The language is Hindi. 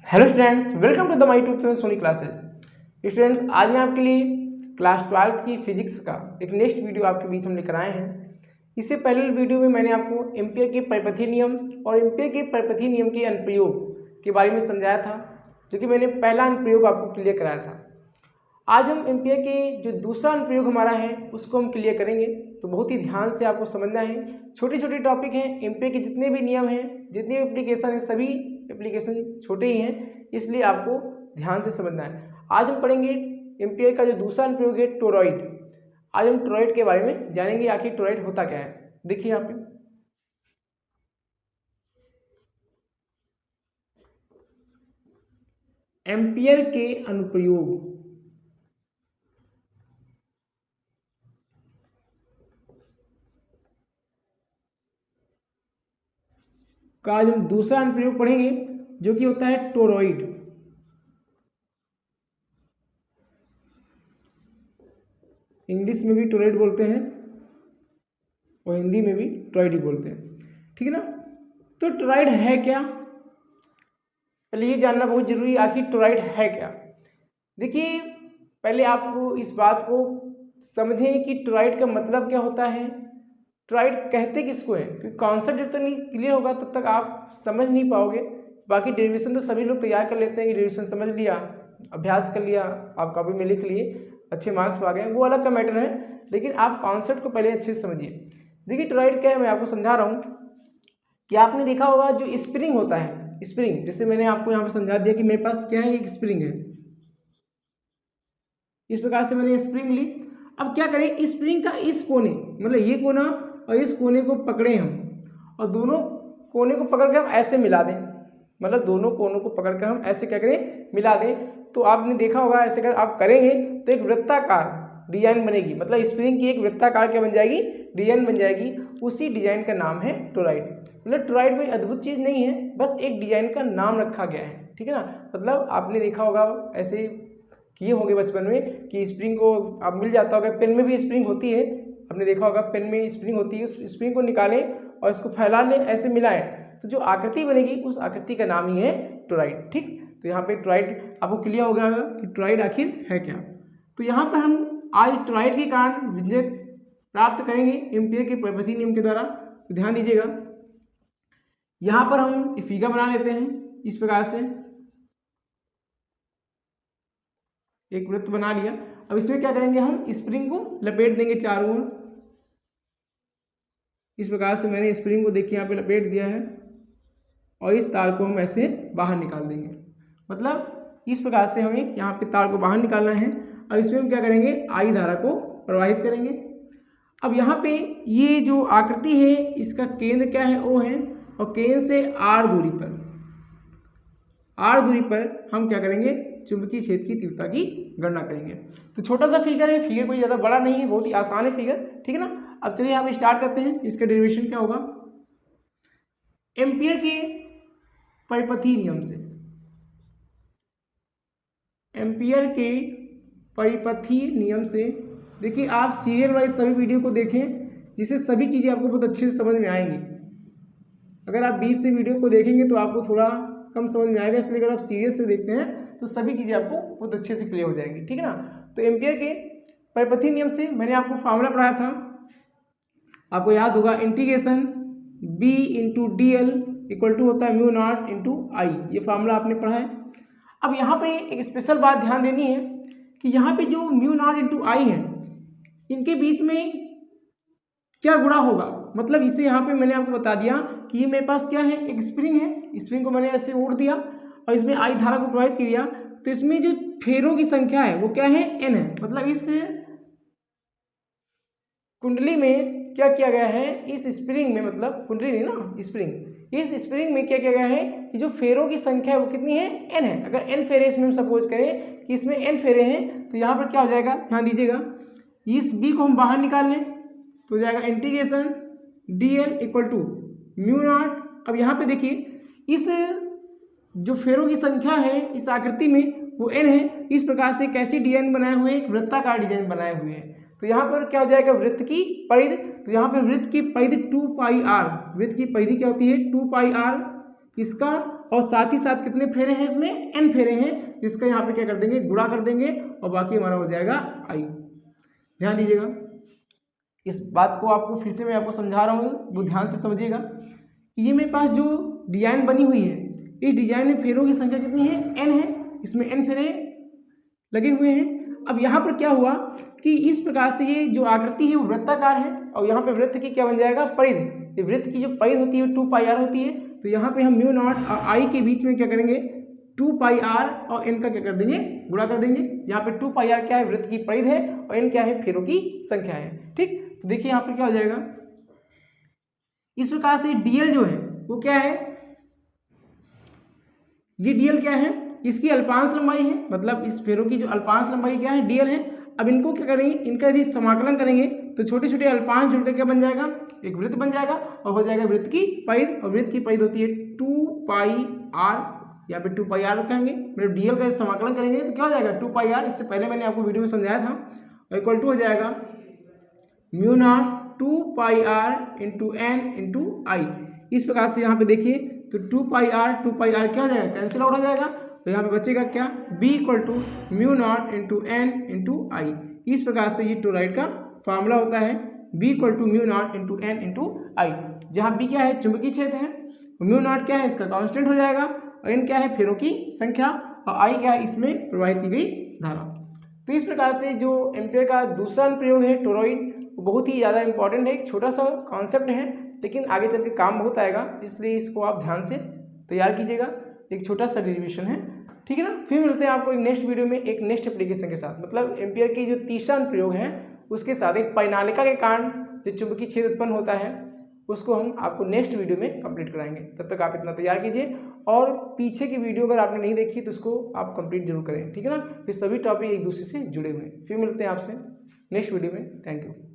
Hello students, welcome to the my YouTube channel Soni classes. Students, आज मैं आपके लिए क्लास 12th की फिजिक्स का एक नेक्स्ट वीडियो आपके बीच में लेकर आए हैं। इससे पहले वीडियो में मैंने आपको एम्पियर के परिपथीय नियम और एम्पियर के परिपथीय नियम के अनुप्रयोग के बारे में समझाया था, जो कि मैंने पहला अनुप्रयोग आपको क्लियर कराया था। आज हम एम्पियर के जो दूसरा अनुप्रयोग हमारा है उसको हम क्लियर करेंगे, तो बहुत ही ध्यान से आपको समझना है। छोटे छोटे टॉपिक हैं, एम्पियर के जितने भी नियम हैं, जितने भी एप्लीकेशन हैं, सभी एप्लीकेशन छोटे ही हैं, इसलिए आपको ध्यान से समझना है। आज हम पढ़ेंगे एम्पियर का जो दूसरा अनुप्रयोग है टोरॉइड। आज हम टोरॉइड के बारे में जानेंगे, आखिर टोरॉइड होता क्या है। देखिए यहाँ पे एम्पियर के अनुप्रयोग का आज हम दूसरा अनुप्रयोग पढ़ेंगे, जो कि होता है टोरॉइड। इंग्लिश में भी टोरॉइड बोलते हैं और हिंदी में भी टोरॉइड ही बोलते हैं, ठीक है ना। तो टोरॉइड है क्या, पहले ये जानना बहुत जरूरी है, आखिर टोरॉइड है क्या। देखिए, पहले आप इस बात को समझें कि टोरॉइड का मतलब क्या होता है, टोरॉइड कहते किसको है, क्योंकि कॉन्सेप्ट जब तक नहीं क्लियर होगा तब तक आप समझ नहीं पाओगे। बाकी डेरिवेशन तो सभी लोग तैयार कर लेते हैं कि डेरिवेशन समझ लिया, अभ्यास कर लिया, आप कॉपी में लिख लिए, अच्छे मार्क्स पा गए, वो अलग का मैटर है। लेकिन आप कॉन्सेप्ट को पहले अच्छे से समझिए। देखिए टोरॉइड क्या है, मैं आपको समझा रहा हूँ कि आपने देखा होगा जो स्प्रिंग होता है, स्प्रिंग, जैसे मैंने आपको यहाँ पर समझा दिया कि मेरे पास क्या है, एक स्प्रिंग है। इस प्रकार से मैंने स्प्रिंग ली। अब क्या करें, स्प्रिंग का इस कोने, मतलब ये कोना और इस कोने को पकड़े हम, और दोनों कोने को पकड़ कर हम ऐसे मिला दें, मतलब दोनों कोनों को पकड़कर हम ऐसे क्या करें, मिला दें। तो आपने देखा होगा ऐसे अगर आप करेंगे तो एक वृत्ताकार डिजाइन बनेगी, मतलब स्प्रिंग की एक वृत्ताकार क्या बन जाएगी, डिजाइन बन जाएगी। उसी डिजाइन का नाम है टोरॉइड। मतलब टोरॉइड कोई अद्भुत चीज़ नहीं है, बस एक डिजाइन का नाम रखा गया है, ठीक है ना। मतलब आपने देखा होगा ऐसे किए होंगे बचपन में कि स्प्रिंग को आप मिल जाता होगा, पेन में भी स्प्रिंग होती है, आपने देखा होगा पेन में स्प्रिंग होती है, उस स्प्रिंग को निकालें और इसको फैला लें, ऐसे मिलाएं, तो जो आकृति बनेगी उस आकृति का नाम ही है टोरॉइड। ठीक, तो यहाँ पे टोरॉइड आपको क्लियर हो गया होगा कि टोरॉइड आखिर है क्या। तो यहाँ पर हम आज टोरॉइड के कारण विजय प्राप्त करेंगे एम्पियर के परिपथीय नियम के द्वारा। तो ध्यान दीजिएगा, यहाँ पर हम फिगर बना लेते हैं इस प्रकार से, एक वृत्त बना लिया। अब इसमें क्या करेंगे, हम स्प्रिंग को लपेट देंगे चारों ओर। इस प्रकार से मैंने स्प्रिंग को देखिए यहाँ पे लपेट दिया है, और इस तार को हम ऐसे बाहर निकाल देंगे। मतलब इस प्रकार से हमें यहाँ पे तार को बाहर निकालना है। अब इसमें हम क्या करेंगे, आई धारा को प्रवाहित करेंगे। अब यहाँ पे ये जो आकृति है इसका केंद्र क्या है, O है, और केंद्र से R दूरी पर हम क्या करेंगे, चुंबकीय क्षेत्र की तीव्रता की गणना करेंगे। तो छोटा सा फिगर है, फिगर कोई ज़्यादा बड़ा नहीं है, बहुत ही आसान है फिगर, ठीक है ना। अब चलिए यहाँ पे स्टार्ट करते हैं, इसका डेरिवेशन क्या होगा। एम्पियर के परिपथीय नियम से, एम्पियर के परिपथीय नियम से, देखिए आप सीरियल वाइज सभी वीडियो को देखें, जिससे सभी चीज़ें आपको बहुत अच्छे से समझ में आएंगी। अगर आप 20 से वीडियो को देखेंगे तो आपको थोड़ा कम समझ में आएगा, इसलिए अगर आप सीरियस से देखते हैं तो सभी चीज़ें आपको बहुत अच्छे से क्लियर हो जाएंगी, ठीक है ना। तो एम्पियर के परिपथीय नियम से मैंने आपको फार्मूला पढ़ाया था, आपको याद होगा, integration B into D L equal to होता है म्यू नॉट इंटू आई, ये फार्मूला आपने पढ़ा है। अब यहाँ पे एक स्पेशल बात ध्यान देनी है कि यहाँ पे जो म्यू नॉट इंटू आई है, इनके बीच में क्या गुणा होगा। मतलब इसे यहाँ पे मैंने आपको बता दिया कि ये मेरे पास क्या है, एक स्प्रिंग है, स्प्रिंग को मैंने ऐसे ओढ़ दिया और इसमें आई धारा को प्रवाहित किया, तो इसमें जो फेरों की संख्या है वो क्या है, n है। मतलब इस कुंडली में क्या किया गया है, इस स्प्रिंग में, मतलब कुंडली नहीं ना, स्प्रिंग, इस स्प्रिंग में क्या किया गया है कि जो फेरों की संख्या है वो कितनी है, n है। अगर n फेरे इसमें हम सपोज करें कि इसमें n फेरे हैं, तो यहाँ पर क्या हो जाएगा, ध्यान दीजिएगा, इस b को हम बाहर निकाल लें तो हो जाएगा integration dl equal to mu nought. अब यहाँ पे देखिए, इस जो फेरों की संख्या है इस आकृति में वो n है। इस प्रकार से कैसी डिजाइन बनाए हुए, एक वृत्ताकार डिजाइन बनाए हुए हैं। तो यहाँ पर क्या हो जाएगा, वृत्त की परिधि, तो यहाँ पे वृत्त की परिधि 2 पाई r, वृत्त की परिधि क्या होती है, 2 पाई r, इसका और साथ ही साथ कितने फेरे हैं इसमें, n फेरे हैं, जिसका यहाँ पे क्या कर देंगे, गुणा कर देंगे और बाकी हमारा हो जाएगा i। ध्यान दीजिएगा, इस बात को आपको फिर से मैं आपको समझा रहा हूँ, वो ध्यान से समझिएगा कि ये मेरे पास जो डिजाइन बनी हुई है, इस डिजाइन में फेरों की संख्या कितनी है, n है, इसमें n फेरे लगे हुए हैं। अब यहाँ पर क्या हुआ कि इस प्रकार से ये जो आकृति है वो वृत्ताकार है और यहाँ पे वृत्त की क्या बन जाएगा, परिधि। वृत्त की जो परिधि होती है 2πr होती है, तो यहाँ पे हम म्यू नॉट और आई के बीच में क्या करेंगे, 2πr और n का क्या कर देंगे, गुणा कर देंगे। यहाँ पे 2πr क्या है, वृत्त की परिधि है और n क्या है, फेरों की संख्या है। ठीक, तो देखिए यहाँ पर क्या हो जाएगा, इस प्रकार से dl जो है वो क्या है, ये dl क्या है, इसकी अल्पांश लंबाई है, मतलब इस फेरों की जो अल्पांश लंबाई क्या है, dl है। अब इनको क्या करेंगे, इनका यदि समाकलन करेंगे तो छोटे छोटे अल्पांश जुड़कर क्या बन जाएगा, एक वृत्त बन जाएगा और हो जाएगा वृत्त की परिधि, और वृत्त की परिधि होती है 2πr, यहाँ पे 2πr कहेंगे, मतलब dl का समाकलन करेंगे तो क्या हो जाएगा 2πr, इससे पहले मैंने आपको वीडियो में समझाया था, और इक्वल टू हो जाएगा mu naught 2πr into n into I. इस प्रकार से यहाँ पे देखिए तो 2πr क्या हो जाएगा, कैंसिल आउट हो जाएगा, तो यहाँ पे बचेगा क्या, b equal to mu naught into n into I. इस प्रकार से ये टोरॉइड का फार्मूला होता है, b equal to mu naught into n into I, जहाँ b क्या है, चुंबकीय क्षेत्र है, म्यू नॉट क्या है, इसका कांस्टेंट हो जाएगा, और n क्या है, फेरों की संख्या, और i क्या है, इसमें प्रवाहित की गई धारा। तो इस प्रकार से जो एम्पियर का दूसरा अनुप्रयोग है टोरॉइड, वो बहुत ही ज़्यादा इंपॉर्टेंट है, एक छोटा सा कॉन्सेप्ट है लेकिन आगे चल के काम बहुत आएगा, इसलिए इसको आप ध्यान से तैयार कीजिएगा, एक छोटा सा डेरिवेशन है। ठीक है ना, फिर मिलते हैं आपको एक नेक्स्ट वीडियो में एक नेक्स्ट एप्लीकेशन के साथ, मतलब एम्पियर की जो तीसरा अनुप्रयोग है उसके साथ एक परिनालिका के कारण जो चुंबकीय क्षेत्र उत्पन्न होता है उसको हम आपको नेक्स्ट वीडियो में कंप्लीट कराएंगे। तब तक आप इतना तैयार कीजिए, और पीछे की वीडियो अगर आपने नहीं देखी तो उसको आप कंप्लीट जरूर करें। ठीक है ना, फिर सभी टॉपिक एक दूसरे से जुड़े हुए हैं। फिर मिलते हैं आपसे नेक्स्ट वीडियो में। Thank you.